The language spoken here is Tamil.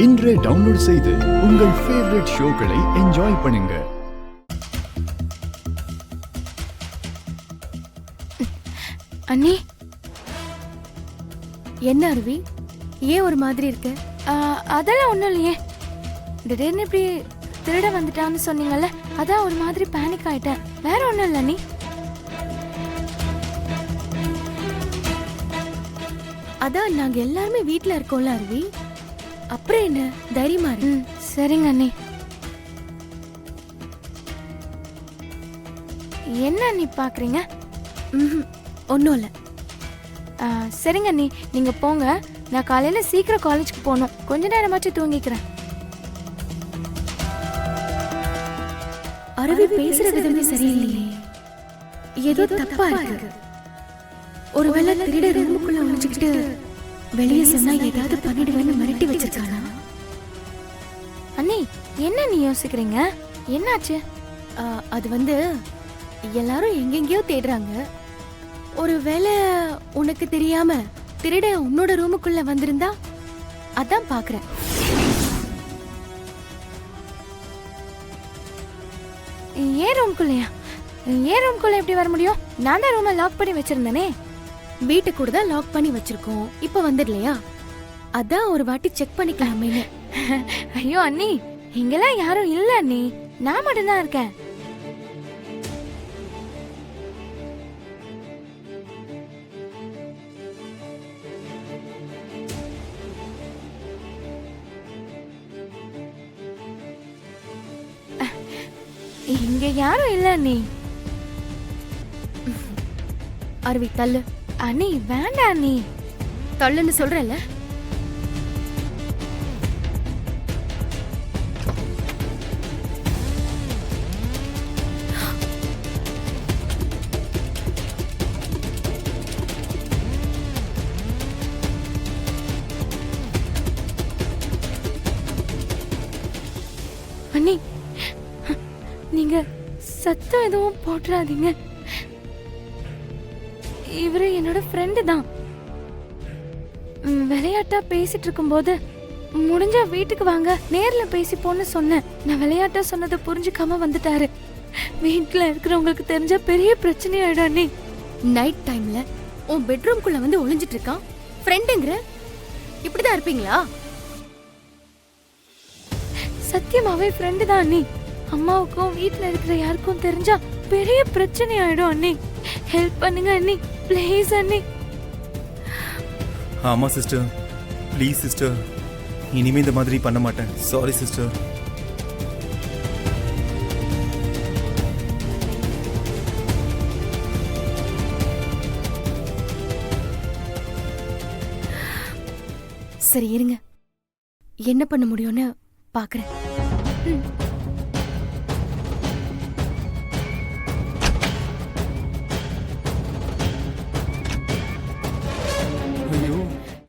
இன்றே டவுன்லோட் செய்து உங்கள் ஃபேவரட் ஷோக்களை என்ஜாய் பண்ணுங்க. அண்ணி, என்ன அருவி, ஏன் ஒரு மாதிரி இருக்கு? அதெல்லாம் ஒன்றும் இல்லையே. திடீர்னு இப்படி திருட வந்துட்டான்னு சொன்னீங்கல்ல, அதான் ஒரு மாதிரி பேனிக் ஆயிட்டேன். வேற ஒன்றும் இல்லை அண்ணி. அதான் நாங்க எல்லாருமே வீட்ல இருக்கோம்ல அருவி. அப்புறம் என்ன, தைரியமா இரு. சரிங்க அண்ணி. என்ன அண்ணி பாக்குறீங்க? ஒன்றும் இல்லை. சரிங்க அண்ணி, நீங்க போங்க. நான் காலையில சீக்கிரம் காலேஜுக்கு போகணும். கொஞ்ச நேரமாச்சும் தூங்கிக்கிறேன். அருவி பேசுற விதமே சரியில்லையே, ஏதோ தப்பா இருக்கு. ஒருவேளை திருட ரூமுக்குள்ள ஒளிஞ்சுக்கிட்டு வெளியே சொன்னா ஏதாவது பண்ணிடுவேன்னு மிரட்டி வச்சிருக்கானா? அண்ணி, என்ன நீ யோசிக்கிறீங்க? என்னாச்சு? அது வந்து எல்லாரும் எங்கெங்கயோ தேடுறாங்க. ஒருவேளை உனக்கு தெரியாம திருட உன்னோட ரூமுக்குள்ள வந்திருந்தா அதான் பாக்குறேன். ஏன் ரூமுக்குள்ளயா? ஏன் ரூமுக்குள்ள எப்படி வர முடியும்? நான் தான் ரூமை லாக் பண்ணி வச்சிருந்தேனே. வீட்டை கூட தான் லாக் பண்ணி வச்சிருக்கோம். இப்ப வந்துடலையா? அதான் ஒரு வாட்டி செக் பண்ணிக்கலாமே. ஐயோ அண்ணி, இங்கெல்லாம் யாரும் இல்ல அண்ணி, நான் மட்டும்தான் இருக்கேன். இங்க யாரும் இல்ல அண்ணி. அருவி தள்ளு. அண்ணி வேண்டாம் அண்ணி. தள்ளுன்னு சொல்றல. அண்ணி, நீங்க சத்தம் எதுவும் போட்டுறாதீங்க. இவரு என்னோட ஃப்ரெண்டு தான். விளையாட்டா பேசிட்டு இருக்கும்போது முடிஞ்சா வீட்டுக்கு வாங்க, நேர்ல பேசிப்போன்னு சொன்னேன். நான் விளையாட்டா சொன்னதை புரிஞ்சுக்காம வந்துட்டாரு. வீட்டுல இருக்கிறவங்களுக்கு தெரிஞ்சா பெரிய பிரச்சனை ஆயிடும் அண்ணி. நைட் டைம்ல உன் பெட்ரூம்குள்ள வந்து ஒளிஞ்சிட்டு இருக்கான். ஃப்ரெண்டுங்கிற இப்படிதான் இருப்பீங்களா? சத்தியமாவே ஃப்ரெண்டு தான் அண்ணி. அம்மாவுக்கும் வீட்டுல இருக்கிற யாருக்கும் தெரிஞ்சா பெரிய பிரச்சனை ஆயிடும் அண்ணி. ஹெல்ப் பண்ணுங்க அண்ணி, ப்ளீஸ் அண்ணி. ஆமா சிஸ்டர், ப்ளீஸ் சிஸ்டர், இனிமே இந்த மாதிரி பண்ண மாட்டேன். Sorry sister. சரி இருங்க, என்ன பண்ண முடியும்னு பாக்குறேன்.